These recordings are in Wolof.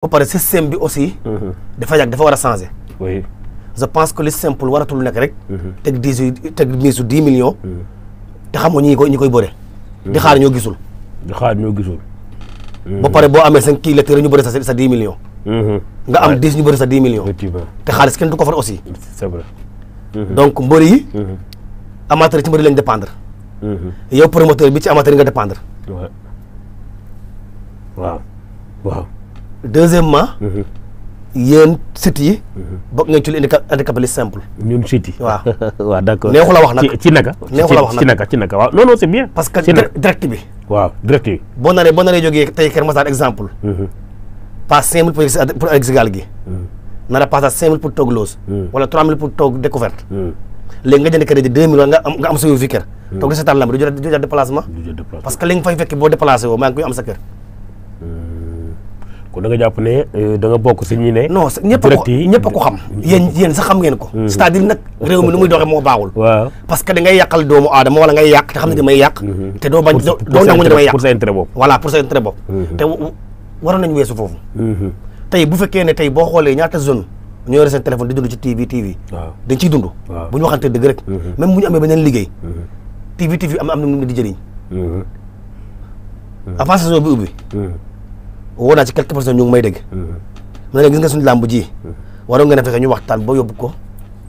ba pare système bi aussi. dafa yàgg dafa war a changer. oui. je pense que li simple waratul nekk rek. teg 10 millions. te xamoo ñi koy bëre. di xaar ñoo gisul. ba pare boo amee 5 kii lecteurs ñu bëre sa 10 millions. nga am 10 ñu bëre sa 10 millions. te xaalis kenn du ko far aussi. c'est vrai. donc mbër yi. amateur ci mbër yi lañ dépendre. yow promoteur bi ci amateur yi nga dépendre. waaw. deuxièmement. yéen sites yi. bokk ngeen ci lu handicapé simple. ñun sites yi. waaw waaw d'accord. neexu la wax nag ci naka. neexu la wax nag ci naka waaw non c'est bien. parce que direct bi. waaw direct bi. boo naree jógee tey Kër Massar exemple. pas 5000 pour exigal gi. nar a passé 5000 pour toog loos. wala 3000 pour toog découverte. léegi nga jënd crédit 2000 nga am sa fi kër. toog di seetaan lamb du jot déplacement. parce que li nga fay fekk boo déplacé woo maa ngi koy am sa kër. kon da nga jàpp ne da nga bokk si ñi ne. non ñëpp a ko xam. yéen sax xam ngeen ko. c'est-à-dire nag réew mi nu muy doxee moo baaxul. waaw parce que da ngay yàqal doomu aadama wala ngay yàq te xam ne damay yàq. te doo bañ doo nangu ne damay yàq pour sa intérêt bopp. voilà pour sa intérêt bopp. te waroon nañu weesu foofu. tey bu fekkee ne tey boo xoolee ñaata zone ñoo yore seen téléphone di dund ci TV. waaw dañ ciy dund. bu ñu waxante dëgg rek. même bu ñu amee beneen liggéey. TV am na mu di jëriñ. avant saison bi ubbi. woo naa ci quelques personnes ñu ngi may dégg. ma ne gis nga suñu làmb ji. waroon nga ne fexe ñu waxtaan ba yóbbu ko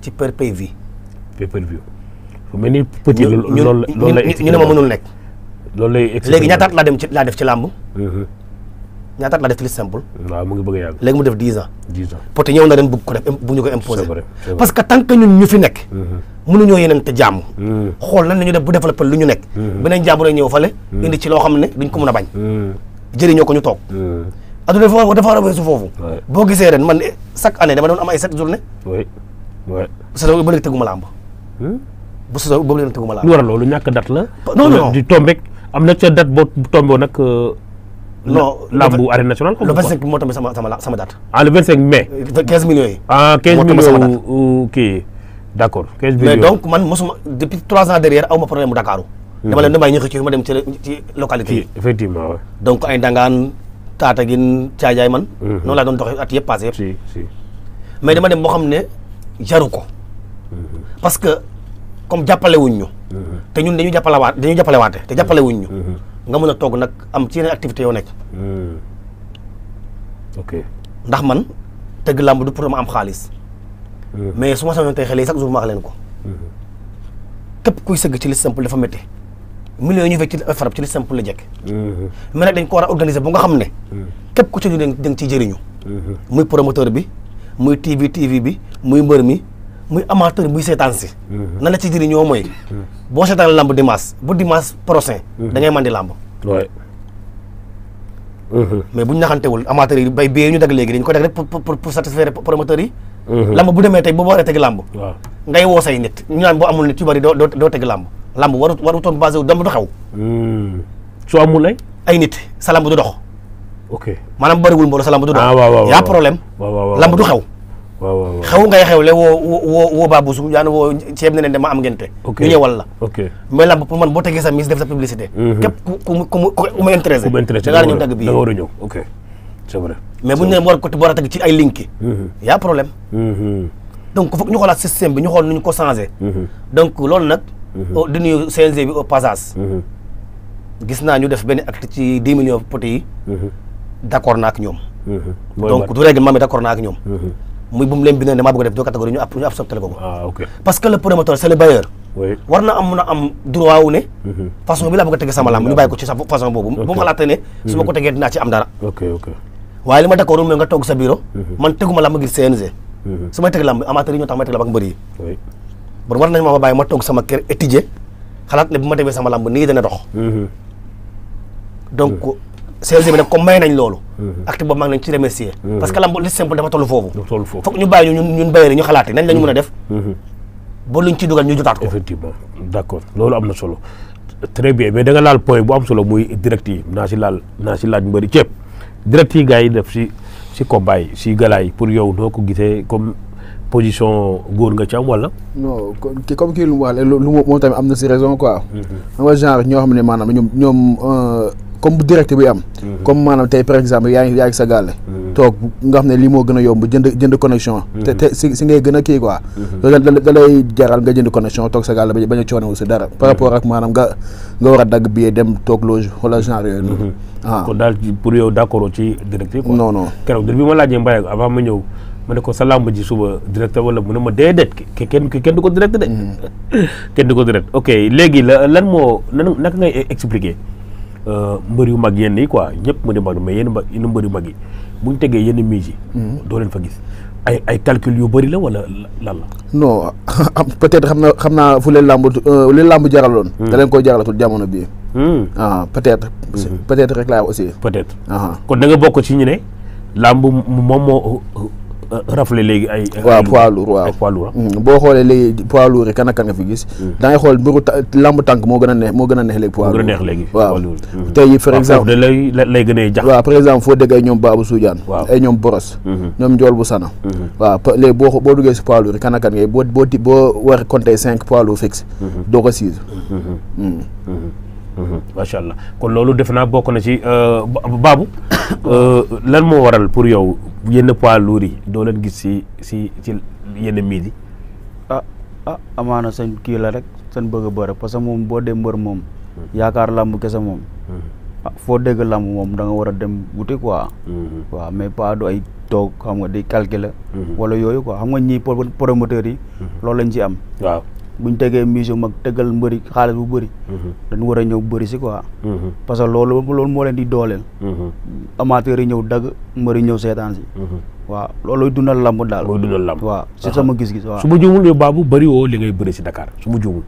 ci pay-per-view. pay-per-view. fu mel ni petit loolu lay ñu ne ma mënul nekk. loolu lay léegi ñaataat laa def ci làmb. ñaataat laa def ci li simple. waaw mu ngi bëgg a yàgg. léegi mu def 10 ans. 10 ans peut-être ñëw na ren bëgg ko def bu ñu ko imposer. c'est vrai. parce que tant que ñun ñu fi nekk. mënuñoo yeneen te jàmm. xool nan la ñu def bu développé lu ñu nekk. beneen jàmm rek ñëw fale. indi ci loo xam ne duñ ko mën a bañ. jëriñoo ko ñu toog. adduna dafa war a weesu foofu. boo gisee ren man chaque année dama doon am ay 7 journée. oui. saison ba léegi teguma làmb. bu saison boobu léegi teguma làmb. lu waral loolu ñàkk date la. non di tombé am na ca date boo tombé nag. non làmbu arène nationale. le 25 moo tombé sama date. le 25 mai. 15 millions yi. 15 millions kii d'accord 15 millions. mais donc man mosuma depuis 3 ans derrière aw ma problème mu Dakar. dama leen damay ñu xëcc ma dem ci localité yi. effectivement waaw. donc ay Ndangaan Tattaguine Caajaay man. noonu laa doon doxee at yëpp passé yëpp. si mais dama dem boo xam ne jaru ko. parce que comme jàppale wuñ ñu. te ñun dañu jàppalewaate te jàppale wuñ ñu. nga mën a toog nag am ci yeneen activité yoo nekk. ok ndax man tëgg làmb du pour ma am xaalis. mais su ma sañoon tey xale yi chaque jour ma wax leen ko. képp kuy sëgg ci li simple dafa métti. millions yi ñu fekk ci farab ci li simple la jekk. mais nag dañ ko war a organiser bu nga xam ne. képp ku ci ñu da nga ciy jëriñu. muy promoteur bi muy TV bi muy mbër mi muy amateur muy seetaan si. nan la ci jëriñoo mooy. boo seetaan lamb dimanche bu dimanche prochain. da ngay mandi lamb. waay. mais bu ñu naxantewul amateur yi bay bee ñu dag léegi dañ ko dag rek pour satisfaire promoteurs yi. lamb bu demee tey boo waree teg lamb. waaw ngay woo say nit ñu naan boo amul nit yu bari doo teg lamb. lamb warutoon basé wu dama du xew. su amul ay nit sa lamb du dox. ok maanaam bëriwul mbooloo sa lamb du dox. waaw yaa problème. lamb du xew. waaw xew ngay xewle woo Babou Sow yaa woo ceeb ne dama am ngente. ok ñu ñëwal la. ok mais lamb pour man boo tegee sa mise def sa publicité. képp ku mu intéressé. da ngaa ñëw dagg bii da nga war a ñëw ok c'est vrai. mais bu ñu nee war a teg ci ay link. yaa problème. donc foog ñu xoolaat système bi ñu xool nu ñu ko changé. donc loolu nag. di nuyu CNG bi au passage. gis naa ñu def benn acte ci 10 millions potes yi. d'accord naa ak ñoom. donc du règlement mais d'accord naa ak ñoom. muy bu mu leen bindee ne maa bëgg a def deux catégories ñu accepté ko. ok parce que le promoteur c'est le bailleur. oui war na am mun a am droit wu ne. façon bi laa bëgg a tege sama lamb ñu bàyyi ko ci sa façon boobu. bu mu xalaatee ne su ma ko tegee dinaa ci am dara. ok waaye li ma d'accord mooy nga toog sa bureau. man teguma lamb ngir CNG. su may teg lamb amateur yi ñoo tax may teg lamb ak mbër yi. oui bon war nañ ma bàyyi ma toog sama kër étudier xalaat ne bu ma demee sama lamb nii dana dox. donc CNG bi nag comme may nañ loolu. acte boobu maa ngi leen ci remercier. parce que lamb li simple dafa toll foofu. foog ñu bàyyi ñun bailleurs yi ñu xalaat nañ la ñu mën a def. ba luñ ci dugal ñu jotaat ko. effectivement d'accord loolu am na solo. très bien mais da nga laal point bu am solo muy direct yi naa si laaj mbëri ceeb direct yi gars yi def si combat yi si gala yi pour yow noo ko gisee comme position góor nga ci am wala. non comme kii lu mu wax lu moom tamit am na si raison quoi. xam nga genre ñoo xam ne maanaam ñoom comme bu direct bi am. comme maanaam tey par exemple yaa ngi sa gàlle. toog nga xam ne lii moo gën a yomb jënd connexion. te si ngay gën a kii quoi. loolu da lay jaral nga jënd connexion toog sa gàlle bañ a coono si dara. par rapport ak maanaam nga war a dagg billet dem toog loge wala genre yooyu noonu. kon daal pour yow d'accord ci direct yi quoi. non keroog bi ma laajee Mbaye avant ma ñëw ma ne ko sa làmb ji suba direct wala mu ne ma déedéet kenn du ko direct de. kenn du ko direct ok léegi lan moo naka ngay expliquer mbër yu mag yenn yi quoi ñëpp mu di mag mais yenn mbër yu mag yi bu ñu tegee yenn mise yi. doo leen fa gis ay calcul yu bëri la wala lan la. non peut-être xam naa fu leen làmb jaraloon. da leen koy jaralatul jamono bii. peut-être rek laa aussi. peut-être. kon da nga bokk ci ñu ne làmb moom moo rafle léegi ay. waaw poids lourd waaw ay poids lourd. boo xoolee léegi poids lourd yi kan nga fi gis. da ngay xool mbiru làmb tànk moo gën a neex léegi. poids lourd moo gën a neex léegi. waaw tey par exemple lay gën a jax. waaw par exemple foo dégg ay ñoom Babou Soudiane. ay ñoom Boros. ñoom Ndiol bu Sana. waaw léegi boo duggee si poids lourd yi kan ngay boo war a compter 5 poids lourd fixe. doo ko 6. macha allah kon loolu def naa bokk na ci Babou lan moo waral pour yow yenn poids lourds yi doo leen gis ci yenn miid yi. amaana seen kii la rek seen bëgg a bëre parce que moom boo dee mbër moom yaakaar làmb kese moom foo dégg làmb moom da nga war a dem wuti quoi. waaw mais pas du ay toog xam nga di calculer. wala yooyu quoi xam nga ñii promoteurs yi. loolu lañ ci am. waaw buñ tegee mise mag tegal mbëri xaalis bu bëri. dañu war a ñëw bëri si quoi. parce que loolu moo leen di dooleel. amateurs yi ñëw dagg mbëri ñëw seetaan si. waaw loolu dundal lamb daal. mooy dundal lamb waaw si sama gis-gis waaw. su ma juumul yow Babou bëri woo li ngay bëri si Dakar su ma juumul.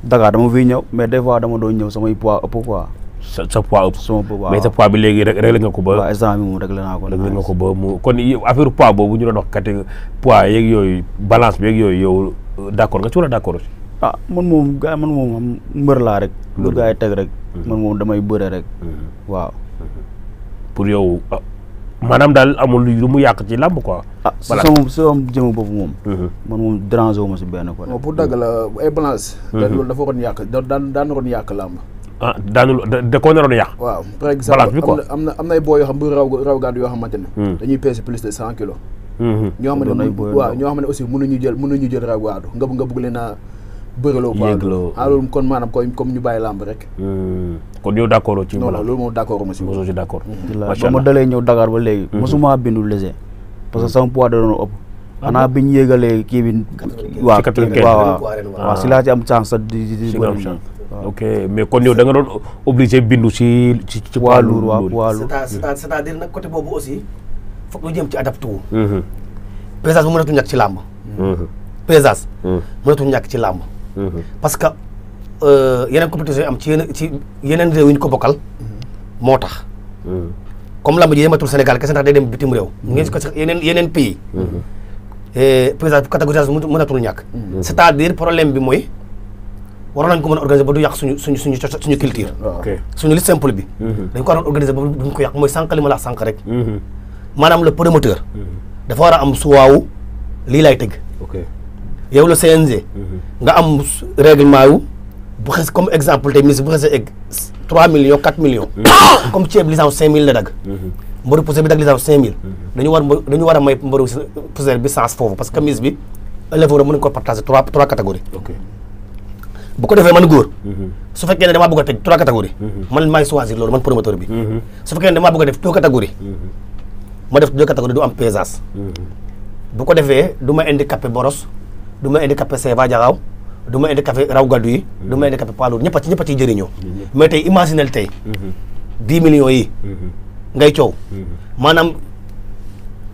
Dakar dama fiy ñëw mais des fois dama doon ñëw samay poids ëpp quoi. sa poids ëpp. sama poids waaw mais sa poids bi léegi réglé nga ko ba. waaw instant bi moom réglé naa ko. réglé nga ko ba mu kon affaire poids boobu ñu doon wax kat poids yeeg yooyu balance bi yeeg yooyu yow d'accord nga ci wala d'accord aussi. man moom xam mbër laa rek. lu gars yi teg rek. man moom damay bëre rek. waaw. pour yow maanaam daal amul lu mu yàq ci làmb quoi. sama jëmm bopp moom. man moom déranger wu ma si benn quoi. pour dagg la ay balance. loolu dafa waroon yàq daan waroon yàq làmb. daanul da koo naroon yàq. waaw par exemple am na ay boo yoo xam bu raw gàddu yoo xamante ne. dañuy peser plus de 100 kilos. ñoo xam ne aussi mënuñu jël raw gàddu nga bëgg leen a bëraloo yéegloo loolu kon maanaam comme ñu bàyyi làmb rek. kon yow d'accord ci non loolu moom d'accord ma si. mosoo si d'accord. ba ma dalee ñëw Dakar ba léegi. mosuma bindu léger. parce que sama poids da doon ëpp. xanaa bi ñu yéegalee kii bi. waaw si laa ci am chance di bëri. ok mais kon yow da nga doon obligé bindu ci poids lourd waaw poids lourd. c'est-à-dire nag côté boobu aussi foog ñu jëm ci adapté wu. pesage bu mënatu ñàkk ci làmb. pesage mënatu ñàkk ci làmb. parce que yeneen compétition yi am ci yeneen réew yi ñu ko bokkal moo tax. comme làmb ji yematul Sénégal kese ndax day dem bitim réew. ñu ngi ko yeneen pays. pesage catégorisation mënatul ñàkk. c'est-à-dire problème bi mooy. waroon nañ ko mën a organiser ba du yàq suñu culture. suñu lutte simple bi. dañ ko waroon organiser ba duñ ko yàq mooy sànq li ma la sànq rek. maanaam le promoteur. dafa war a am suwaawu lii lay tëgg. yow la CNG. nga am règlement yu bu xes comme exemple tey mise bu xesee egg 3 millions 4 millions. comme ceeb licence 5000 la dagg. mbaru poussière bi dagg licence 5000. dañu war a may mbaru poussière bi sens foofu parce que mise bi éleveur mën nañu ko partager 3 catégories. bu ko defee man góor. su fekkee ne damaa bëgg a teg 3 catégories. man maay choisir loolu man promoteur bi. su fekkee ne damaa bëgg a def 2 catégories. ma def 2 catégories du am pesage. bu ko defee du ma handicapé boros du ma handicapé Seba Diakhao du ma handicapé raw gaddu yi. du ma handicapé poids lourd ñëpp a ciy jëriñoo. mais tey imaginel tey. 10 millions yi. ngay coow. maanaam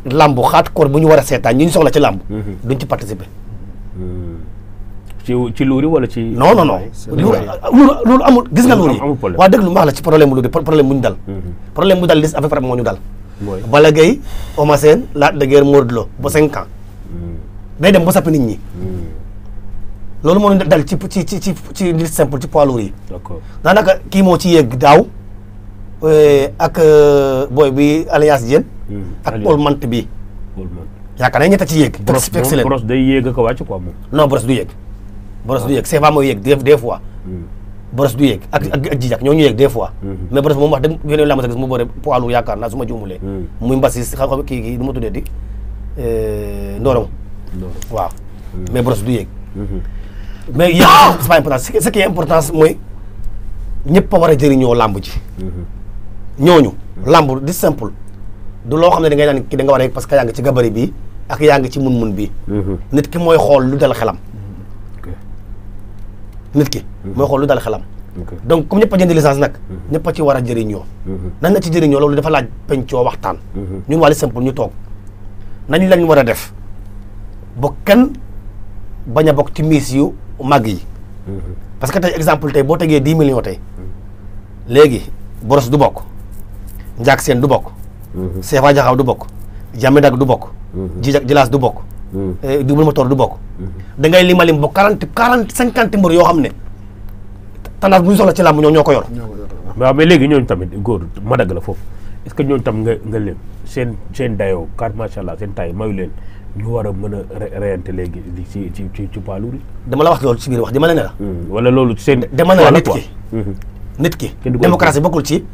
lamb xaat koor bu ñu war a seetaan ñi ñu soxla ci lamb. duñ ci participer. ci luuri wala ci. non loolu amul gis nga luuri. waa déglu ma wax la ci problème bu luuri problème bu ñu dal. problème bu dal lis avec frappe moo ñu dal. Balla Gaye Eumeu Sène Lac de Guiers Modou Lô ba 5 ans. day dem ba sappi nit ñi. loolu moo ñu dal ci lutte simple ci poids lourd yi. d'accord daanaka kii moo ci yegg daaw ak booy bi Alliance Diène. ak Paul Mante bi. yaakaar naa ñett ci yegg. Brosse day yéeg ak a wàcc quoi moom. non Brosse du yegg. Brosse du yegg c'est pas mooy yegg des fois. Brosse du yéeg ak Jijak ñoo ñu yéeg des fois mais Brosse moom wax dëgg yeneen laa ma sa gis mu bëre poids lourd yaakaar naa su ma juumulee muy mbasi xam kii nu ma tuddee di Ndorong waaw mais Brosse du yéeg mais yéeg c'est pas important ce qui est important mooy ñëpp a war a jëriñoo làmb ji ñooñu làmb di simple du loo xam ne da ngay naan ki da nga war a yéeg parce que yaa ngi ci gabari bii ak yaa ngi ci mun-mun bii nit ki mooy xool lu dal xelam nit ki mooy xool lu dal xelam donc comme ñëpp a jënd licence nag ñëpp a ci war a jëriñoo nañ na ci jëriñoo loolu dafa laaj pencoo waxtaan ñun waa li simple ñu toog nañ lañ war a def ba kenn bañ a bokk ci miis yu màgg yi parce que tey exemple tey boo tegee 10 millions tey léegi Brosse du bokk Ndiak Sène du bokk Sefa Jaxaw du bokk Jamedag du bokk Jijak Jilaas du bokk Double Moteur du bokk da ngay limalim ba 50 mbër yoo xam ne tendance bu ñu soxla ci làmb ñoo ko yor waaw mais léegi ñooñu tamit góor ma dagg la foofu est-ce que ñooñu tam nga leen seen dayoo car macha allah seen taay mayu leen ñu war a mën a reyante léegi ci poids lourd yi dama la wax loolu ci biir wax dama la ne la wala loolu seen dama ne la nit ki démocratie bokkul ci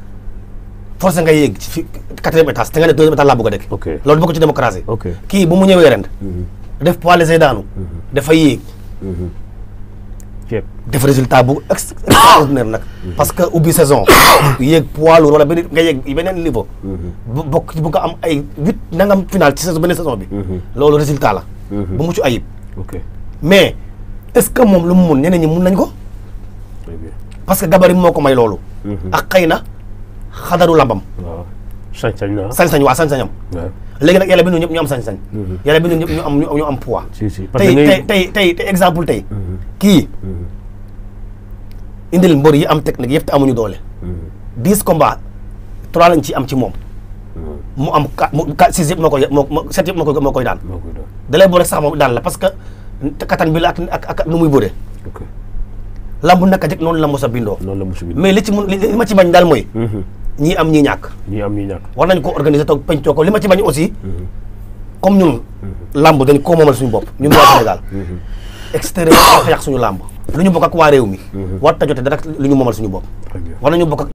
forcé nga yéeg ci 4e étage te nga ne 2e étage laa bëgg a dëkk loolu bokkul ci démocratie kii bu mu ñëwee ren def poids léger daanu dafa yéeg def résultat bu extraordinaire nag parce que ubbi saison yéeg poids lourd wala nga yéeg beneen niveau bokk ci bu nga am ay 8 nangam final ci saison beneen saison bi loolu résultat la bu mucc ayib mais est-ce que moom lu mu mun ñeneen ñi mun nañ ko parce que gabari moo ko may loolu ak xëy na xadaru lambam sañ-sañ waa sañ-sañam léegi nag yàlla bi ñun ñëpp ñu am sañ-sañ yàlla bi ñun ñëpp ñu am poids tey exemple tey kii indil mbër yi am technique yëpp te amuñu doole 10 combats 3 lañ ci am ci moom mu am 6 yëpp moo 7 yëpp moo koy daan da lay boole sax moom daan la parce que kattan bi la ak nu muy bëree lamb naka jëkk noonu la mos a bindoo mais li ma ci bañ daal mooy ñii am ñii ñàkk war nañ ko organiser toog pencoo ko li ma ci bañ aussi comme ñun lamb dañ koo moomal suñu bopp ñun waa Sénégal extérieur wax yàq suñu lamb lu ñu bokk ak waa réew mi war ta jote dara lu ñu moomal suñu bopp war nañu bokk ak